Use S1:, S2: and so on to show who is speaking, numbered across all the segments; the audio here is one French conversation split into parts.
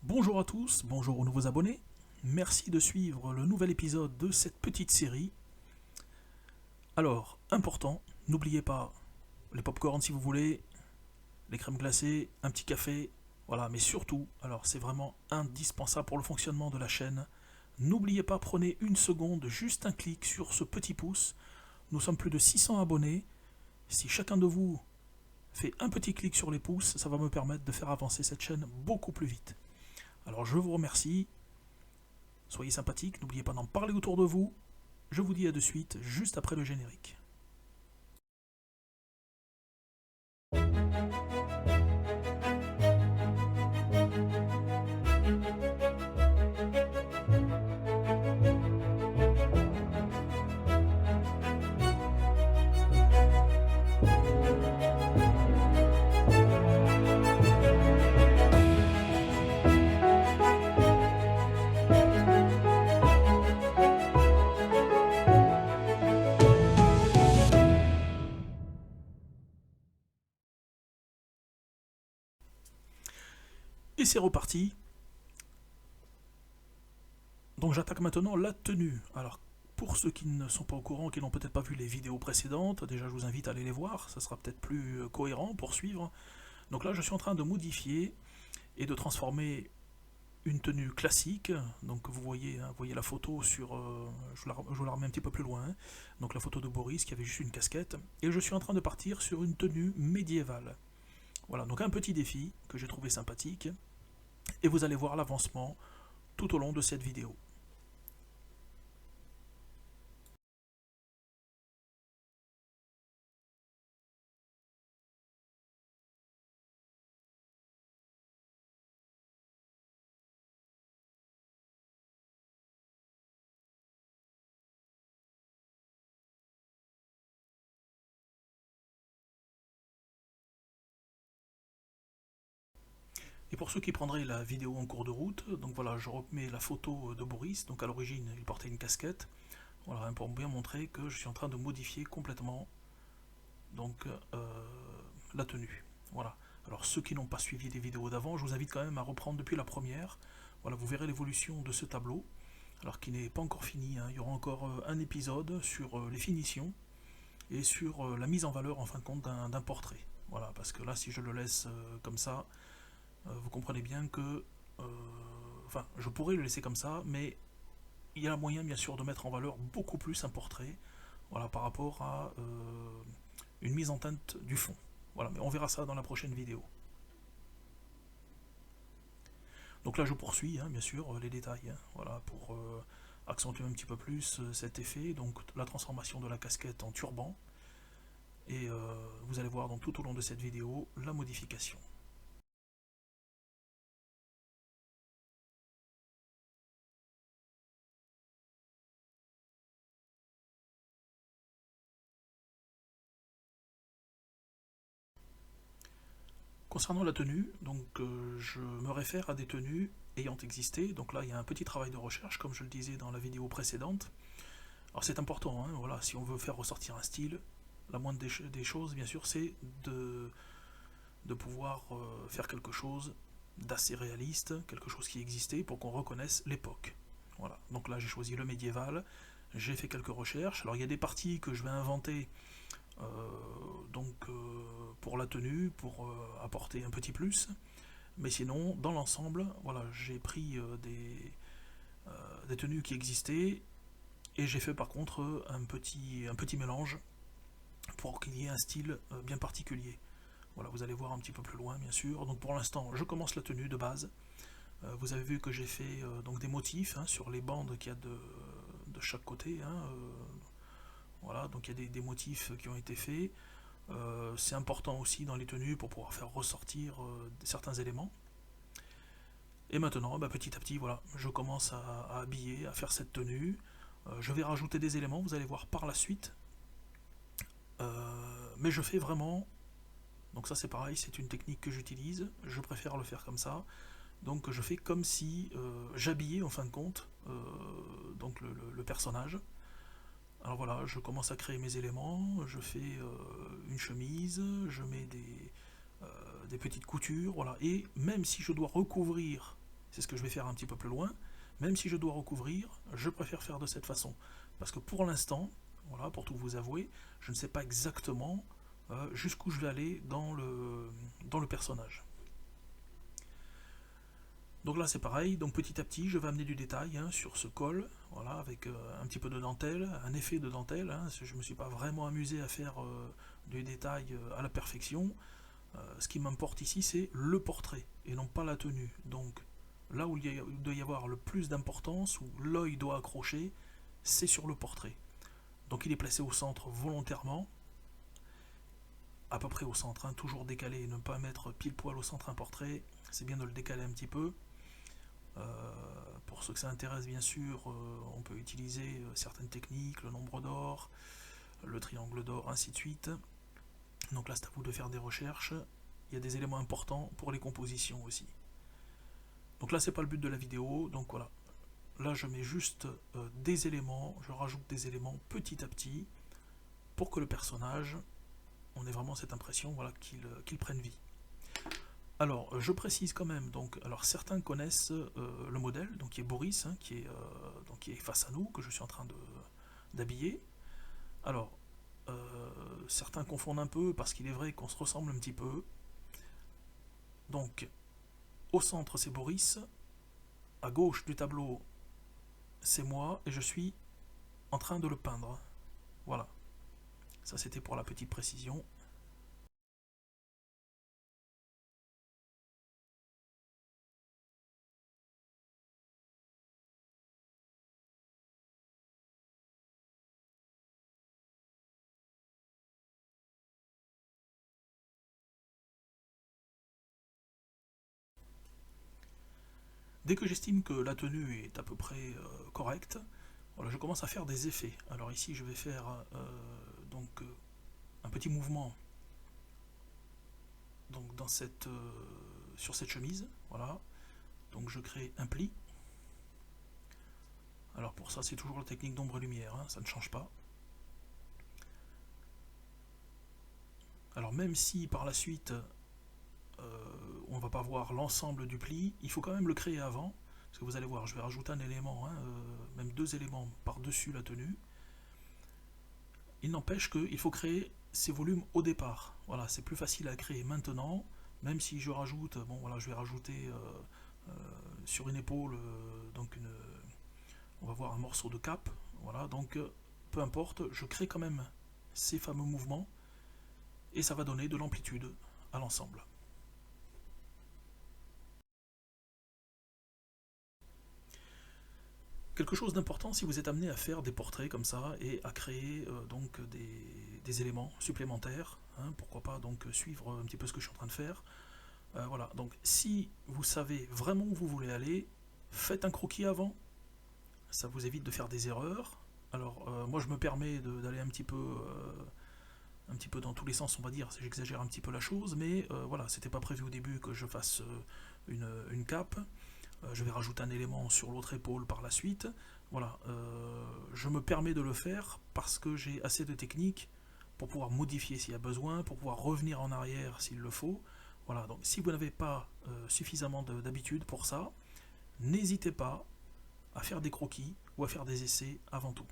S1: Bonjour à tous, bonjour aux nouveaux abonnés. Merci de suivre le nouvel épisode de cette petite série. Alors, important, n'oubliez pas les pop-corn si vous voulez, les crèmes glacées, un petit café, voilà, mais surtout, alors c'est vraiment indispensable pour le fonctionnement de la chaîne. N'oubliez pas, prenez une seconde, juste un clic sur ce petit pouce. Nous sommes plus de 600 abonnés. Si chacun de vous fait un petit clic sur les pouces, ça va me permettre de faire avancer cette chaîne beaucoup plus vite. Alors je vous remercie. Soyez sympathiques, n'oubliez pas d'en parler autour de vous. Je vous dis à de suite, juste après le générique. Et c'est reparti. Donc j'attaque maintenant la tenue. Alors pour ceux qui ne sont pas au courant, qui n'ont peut-être pas vu les vidéos précédentes, déjà je vous invite à aller les voir, ça sera peut-être plus cohérent pour suivre. Donc là je suis en train de modifier et de transformer une tenue classique. Donc vous voyez, hein, vous voyez la photo sur... je vous la remets un petit peu plus loin. Donc la photo de Boris qui avait juste une casquette. Et je suis en train de partir sur une tenue médiévale. Voilà, donc un petit défi que j'ai trouvé sympathique. Et vous allez voir l'avancement tout au long de cette vidéo. Et pour ceux qui prendraient la vidéo en cours de route, donc voilà, je remets la photo de Boris. Donc à l'origine, il portait une casquette. Voilà, pour bien montrer que je suis en train de modifier complètement donc la tenue. Voilà. Alors ceux qui n'ont pas suivi les vidéos d'avant, je vous invite quand même à reprendre depuis la première. Voilà, vous verrez l'évolution de ce tableau. Alors qui n'est pas encore fini, hein. Il y aura encore un épisode sur les finitions et sur la mise en valeur en fin de compte d'un portrait. Voilà, parce que là si je le laisse comme ça, vous comprenez bien que enfin je pourrais le laisser comme ça, mais il y a moyen bien sûr de mettre en valeur beaucoup plus un portrait, voilà, par rapport à une mise en teinte du fond. Voilà, mais on verra ça dans la prochaine vidéo. Donc là je poursuis, hein, bien sûr, les détails, hein, voilà, pour accentuer un petit peu plus cet effet, donc la transformation de la casquette en turban, et vous allez voir donc tout au long de cette vidéo la modification. Concernant la tenue, donc je me réfère à des tenues ayant existé. Donc là, il y a un petit travail de recherche, comme je le disais dans la vidéo précédente. Alors c'est important, hein, voilà, si on veut faire ressortir un style, la moindre des choses, bien sûr, c'est de pouvoir faire quelque chose d'assez réaliste, quelque chose qui existait pour qu'on reconnaisse l'époque. Voilà. Donc là, j'ai choisi le médiéval. J'ai fait quelques recherches. Alors il y a des parties que je vais inventer donc pour la tenue, pour apporter un petit plus. Mais sinon, dans l'ensemble, voilà, j'ai pris des tenues qui existaient et j'ai fait par contre un petit mélange pour qu'il y ait un style bien particulier. Voilà, vous allez voir un petit peu plus loin, bien sûr. Donc pour l'instant, je commence la tenue de base. Vous avez vu que j'ai fait donc des motifs, hein, sur les bandes qu'il y a de chaque côté, hein, voilà, donc il y a des motifs qui ont été faits. C'est important aussi dans les tenues pour pouvoir faire ressortir certains éléments. Et maintenant, bah, petit à petit, voilà, je commence à habiller, à faire cette tenue. Je vais rajouter des éléments, vous allez voir par la suite. Mais je fais vraiment... Donc ça c'est pareil, c'est une technique que j'utilise. Je préfère le faire comme ça. Donc je fais comme si j'habillais en fin de compte donc le personnage. Alors voilà, je commence à créer mes éléments, je fais une chemise, je mets des petites coutures, voilà. Et même si je dois recouvrir c'est ce que je vais faire un petit peu plus loin. Même si je dois recouvrir, je préfère faire de cette façon. Parce que pour l'instant, voilà, pour tout vous avouer, je ne sais pas exactement jusqu'où je vais aller dans le personnage. Donc là c'est pareil, donc petit à petit je vais amener du détail sur ce col, voilà, avec un petit peu de dentelle, un effet de dentelle, je ne me suis pas vraiment amusé à faire du détail à la perfection. Ce qui m'importe ici c'est le portrait et non pas la tenue. Donc là où il doit y avoir le plus d'importance, où l'œil doit accrocher, c'est sur le portrait. Donc il est placé au centre volontairement, à peu près au centre, toujours décalé, et ne pas mettre pile poil au centre un portrait, c'est bien de le décaler un petit peu. Pour ceux que ça intéresse, bien sûr, on peut utiliser certaines techniques, le nombre d'or, le triangle d'or, ainsi de suite. Donc là, c'est à vous de faire des recherches. Il y a des éléments importants pour les compositions aussi. Donc là, c'est pas le but de la vidéo. Donc voilà, là, je mets juste des éléments, je rajoute des éléments petit à petit pour que le personnage, on ait vraiment cette impression, voilà, qu'il prenne vie. Alors, je précise quand même, donc, alors certains connaissent le modèle, donc qui est Boris, qui est face à nous, que je suis en train d'habiller. Alors, certains confondent un peu parce qu'il est vrai qu'on se ressemble un petit peu. Donc, au centre c'est Boris, à gauche du tableau c'est moi et je suis en train de le peindre. Voilà. Ça c'était pour la petite précision. Dès que j'estime que la tenue est à peu près correcte, voilà, je commence à faire des effets. Alors ici je vais faire un petit mouvement donc sur cette chemise. Voilà. Donc je crée un pli. Alors pour ça c'est toujours la technique d'ombre et lumière, ça ne change pas. Alors même si par la suite on ne va pas voir l'ensemble du pli, il faut quand même le créer avant, parce que vous allez voir, je vais rajouter un élément, même deux éléments par-dessus la tenue. Il n'empêche qu'il faut créer ces volumes au départ. Voilà, c'est plus facile à créer maintenant, même si je rajoute, bon voilà, je vais rajouter sur une épaule, on va voir un morceau de cape, voilà, donc peu importe, je crée quand même ces fameux mouvements, et ça va donner de l'amplitude à l'ensemble. Quelque chose d'important si vous êtes amené à faire des portraits comme ça et à créer donc des éléments supplémentaires, pourquoi pas donc suivre un petit peu ce que je suis en train de faire. Voilà, donc si vous savez vraiment où vous voulez aller, faites un croquis avant, ça vous évite de faire des erreurs. Alors moi je me permets d'aller un petit peu dans tous les sens, on va dire, j'exagère un petit peu la chose, mais voilà, c'était pas prévu au début que je fasse une cape. Je vais rajouter un élément sur l'autre épaule par la suite. Voilà, je me permets de le faire parce que j'ai assez de technique pour pouvoir modifier s'il y a besoin, pour pouvoir revenir en arrière s'il le faut. Voilà, donc si vous n'avez pas suffisamment d'habitude pour ça, n'hésitez pas à faire des croquis ou à faire des essais avant tout.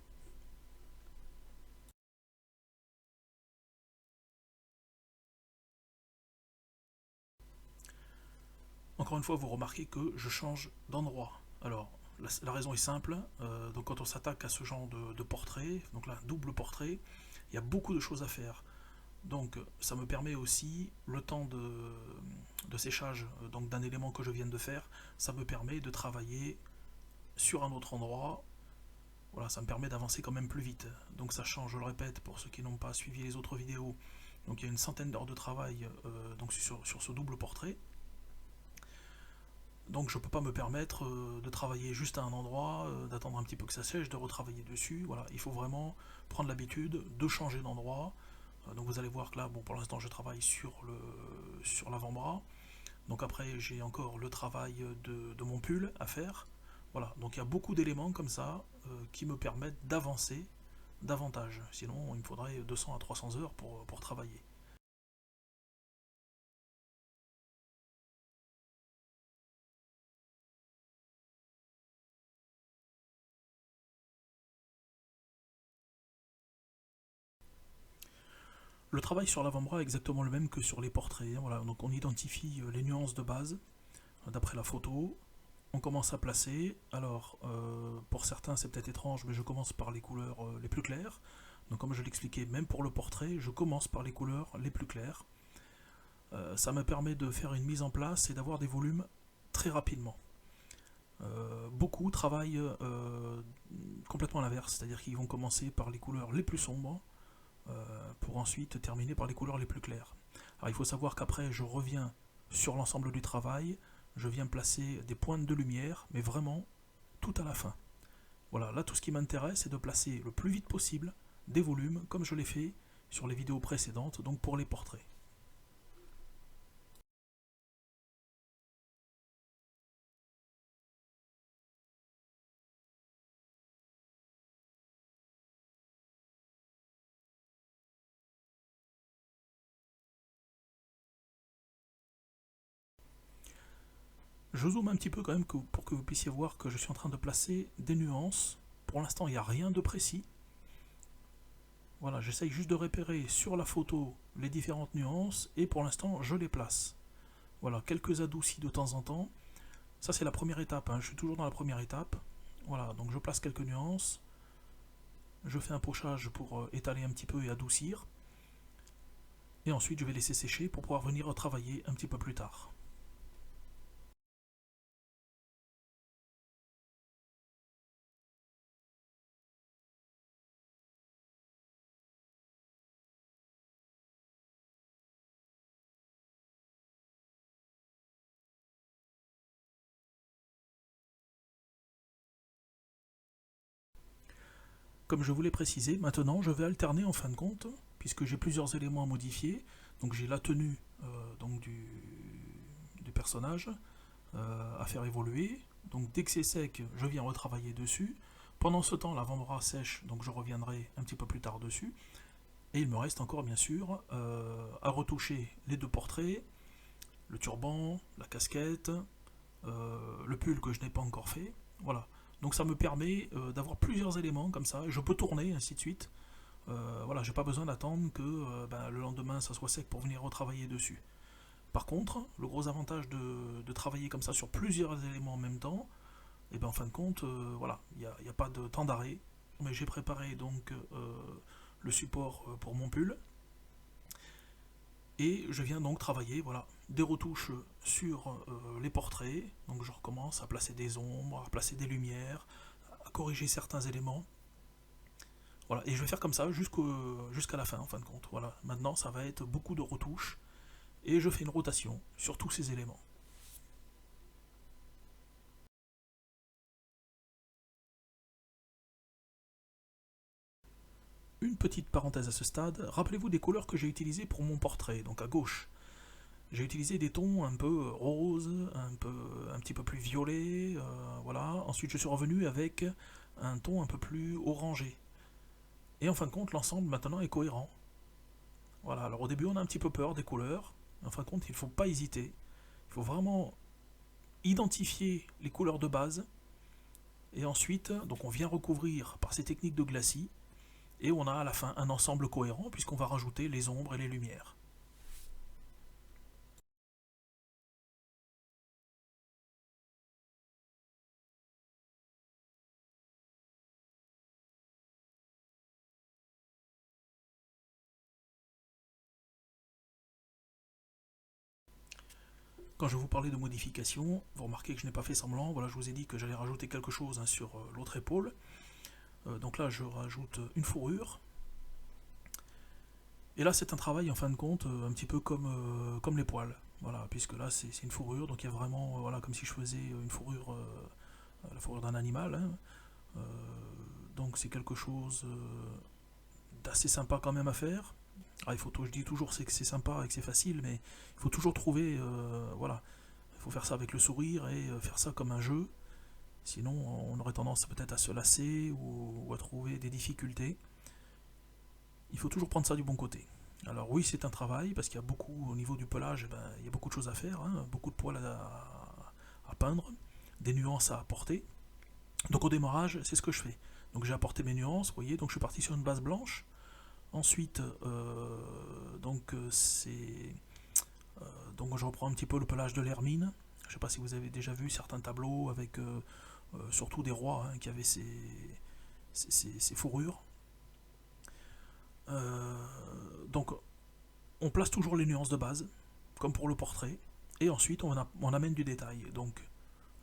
S1: Encore une fois, vous remarquez que je change d'endroit. Alors, la raison est simple. Donc, quand on s'attaque à ce genre de portrait, donc là, double portrait, il y a beaucoup de choses à faire. Donc, ça me permet aussi, le temps de séchage donc d'un élément que je viens de faire, ça me permet de travailler sur un autre endroit. Voilà, ça me permet d'avancer quand même plus vite. Donc, sachant, je le répète, pour ceux qui n'ont pas suivi les autres vidéos, donc il y a une centaine d'heures de travail donc sur ce double portrait. Donc je ne peux pas me permettre de travailler juste à un endroit, d'attendre un petit peu que ça sèche, de retravailler dessus. Voilà, il faut vraiment prendre l'habitude de changer d'endroit. Donc vous allez voir que là, bon, pour l'instant je travaille sur l'avant-bras. Donc après j'ai encore le travail de mon pull à faire. Voilà, donc il y a beaucoup d'éléments comme ça qui me permettent d'avancer davantage. Sinon il me faudrait 200 à 300 heures pour travailler. Le travail sur l'avant-bras est exactement le même que sur les portraits, hein, voilà. Donc on identifie les nuances de base d'après la photo. On commence à placer. Alors, pour certains, c'est peut-être étrange, mais je commence par les couleurs les plus claires. Donc, comme je l'expliquais, même pour le portrait, je commence par les couleurs les plus claires. Ça me permet de faire une mise en place et d'avoir des volumes très rapidement. Beaucoup travaillent complètement à l'inverse, c'est-à-dire qu'ils vont commencer par les couleurs les plus sombres pour ensuite terminer par les couleurs les plus claires. Alors, il faut savoir qu'après, je reviens sur l'ensemble du travail, je viens placer des pointes de lumière, mais vraiment tout à la fin. Voilà, là tout ce qui m'intéresse, c'est de placer le plus vite possible des volumes, comme je l'ai fait sur les vidéos précédentes, donc pour les portraits. Je zoome un petit peu quand même pour que vous puissiez voir que je suis en train de placer des nuances. Pour l'instant, il n'y a rien de précis. Voilà, j'essaye juste de repérer sur la photo les différentes nuances et pour l'instant, je les place. Voilà, quelques adoucis de temps en temps. Ça, c'est la première étape, hein. Je suis toujours dans la première étape. Voilà, donc je place quelques nuances. Je fais un pochage pour étaler un petit peu et adoucir. Et ensuite, je vais laisser sécher pour pouvoir venir travailler un petit peu plus tard. Comme je vous l'ai précisé, maintenant je vais alterner en fin de compte, puisque j'ai plusieurs éléments à modifier. Donc j'ai la tenue donc du personnage à faire évoluer. Donc dès que c'est sec, je viens retravailler dessus. Pendant ce temps, l'avant-bras sèche, donc je reviendrai un petit peu plus tard dessus. Et il me reste encore bien sûr à retoucher les deux portraits, le turban, la casquette, le pull que je n'ai pas encore fait. Voilà. Donc ça me permet d'avoir plusieurs éléments comme ça, et je peux tourner, ainsi de suite. Voilà, j'ai pas besoin d'attendre que le lendemain ça soit sec pour venir retravailler dessus. Par contre, le gros avantage de travailler comme ça sur plusieurs éléments en même temps, et ben en fin de compte, voilà, il n'y a pas de temps d'arrêt. Mais j'ai préparé donc le support pour mon pull, et je viens donc travailler, voilà, des retouches sur les portraits. Donc je recommence à placer des ombres, à placer des lumières, à corriger certains éléments. Voilà, et je vais faire comme ça jusqu'à la fin en fin de compte. Voilà, maintenant ça va être beaucoup de retouches et je fais une rotation sur tous ces éléments. Une petite parenthèse à ce stade, rappelez-vous des couleurs que j'ai utilisées pour mon portrait, donc à gauche. J'ai utilisé des tons un peu roses, un petit peu plus violets, voilà. Ensuite je suis revenu avec un ton un peu plus orangé. Et en fin de compte, l'ensemble maintenant est cohérent. Voilà, alors au début on a un petit peu peur des couleurs, mais en fin de compte il ne faut pas hésiter. Il faut vraiment identifier les couleurs de base, et ensuite donc on vient recouvrir par ces techniques de glacis, et on a à la fin un ensemble cohérent puisqu'on va rajouter les ombres et les lumières. Quand je vous parlais de modification, vous remarquez que je n'ai pas fait semblant. Voilà, je vous ai dit que j'allais rajouter quelque chose hein, sur l'autre épaule. Donc là, je rajoute une fourrure. Et là, c'est un travail en fin de compte un petit peu comme les poils. Voilà, puisque là, c'est une fourrure. Donc il y a vraiment, voilà, comme si je faisais une fourrure, la fourrure d'un animal. Hein. Euh, donc c'est quelque chose d'assez sympa quand même à faire. Ah, je dis toujours que c'est sympa et que c'est facile, mais il faut toujours trouver, voilà, il faut faire ça avec le sourire et faire ça comme un jeu. Sinon, on aurait tendance peut-être à se lasser ou à trouver des difficultés. Il faut toujours prendre ça du bon côté. Alors oui, c'est un travail parce qu'il y a beaucoup, au niveau du pelage, il y a beaucoup de choses à faire, hein, beaucoup de poils à peindre, des nuances à apporter. Donc au démarrage, c'est ce que je fais. Donc j'ai apporté mes nuances, vous voyez, donc je suis parti sur une base blanche. Ensuite, donc je reprends un petit peu le pelage de l'hermine. Je ne sais pas si vous avez déjà vu certains tableaux avec surtout des rois hein, qui avaient ces fourrures. Donc on place toujours les nuances de base, comme pour le portrait, et ensuite on amène du détail. Donc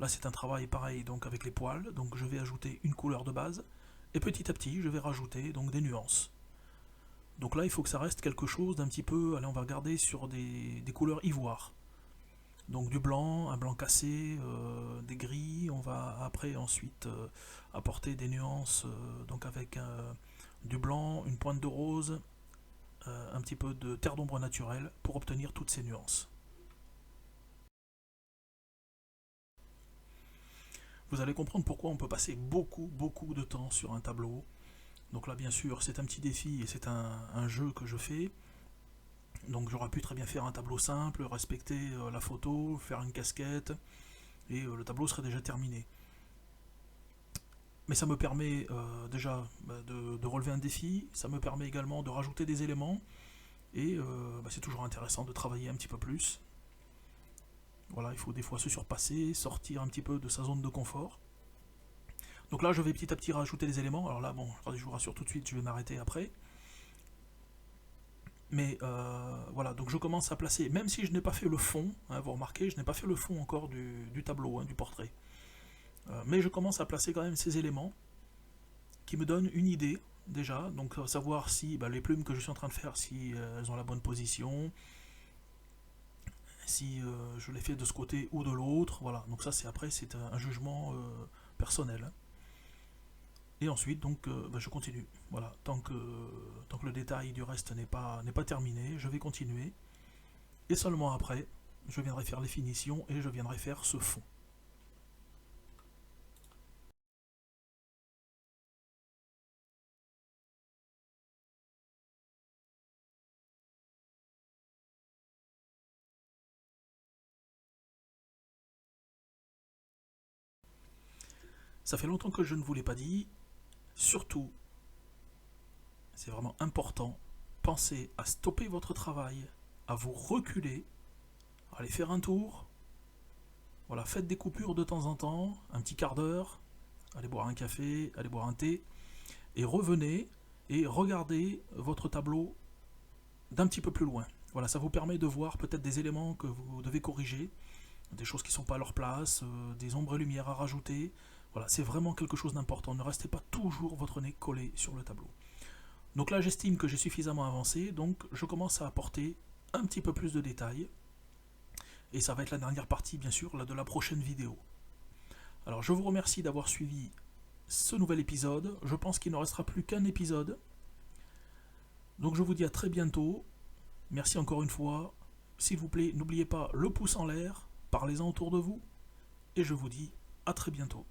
S1: là c'est un travail pareil donc avec les poils, donc je vais ajouter une couleur de base, et petit à petit je vais rajouter donc des nuances. Donc là il faut que ça reste quelque chose d'un petit peu, allez on va regarder sur des couleurs ivoire. Donc du blanc, un blanc cassé, des gris, on va après ensuite apporter des nuances donc avec du blanc, une pointe de rose, un petit peu de terre d'ombre naturelle pour obtenir toutes ces nuances. Vous allez comprendre pourquoi on peut passer beaucoup de temps sur un tableau. Donc là bien sûr c'est un petit défi et c'est un jeu que je fais. Donc j'aurais pu très bien faire un tableau simple, respecter la photo, faire une casquette, et le tableau serait déjà terminé. Mais ça me permet déjà de relever un défi, ça me permet également de rajouter des éléments, et c'est toujours intéressant de travailler un petit peu plus. Voilà, il faut des fois se surpasser, sortir un petit peu de sa zone de confort. Donc là je vais petit à petit rajouter des éléments, alors là bon, je vous rassure tout de suite, je vais m'arrêter après. Mais voilà, donc je commence à placer, même si je n'ai pas fait le fond, hein, vous remarquez, je n'ai pas fait le fond encore du tableau, hein, du portrait. Mais je commence à placer quand même ces éléments qui me donnent une idée déjà, donc savoir si les plumes que je suis en train de faire, si elles ont la bonne position, si je les fais de ce côté ou de l'autre, voilà. Donc ça c'est après c'est un jugement personnel. Hein. Et ensuite donc je continue. Voilà, tant que le détail du reste n'est pas terminé, je vais continuer. Et seulement après, je viendrai faire les finitions et je viendrai faire ce fond. Ça fait longtemps que je ne vous l'ai pas dit. Surtout, c'est vraiment important, pensez à stopper votre travail, à vous reculer, à aller faire un tour. Voilà, faites des coupures de temps en temps, un petit quart d'heure, allez boire un café, allez boire un thé, et revenez et regardez votre tableau d'un petit peu plus loin. Voilà, ça vous permet de voir peut-être des éléments que vous devez corriger, des choses qui ne sont pas à leur place, des ombres et lumières à rajouter. Voilà, c'est vraiment quelque chose d'important. Ne restez pas toujours votre nez collé sur le tableau. Donc là, j'estime que j'ai suffisamment avancé, donc je commence à apporter un petit peu plus de détails. Et ça va être la dernière partie, bien sûr, de la prochaine vidéo. Alors, je vous remercie d'avoir suivi ce nouvel épisode. Je pense qu'il ne restera plus qu'un épisode. Donc, je vous dis à très bientôt. Merci encore une fois. S'il vous plaît, n'oubliez pas le pouce en l'air. Parlez-en autour de vous. Et je vous dis à très bientôt.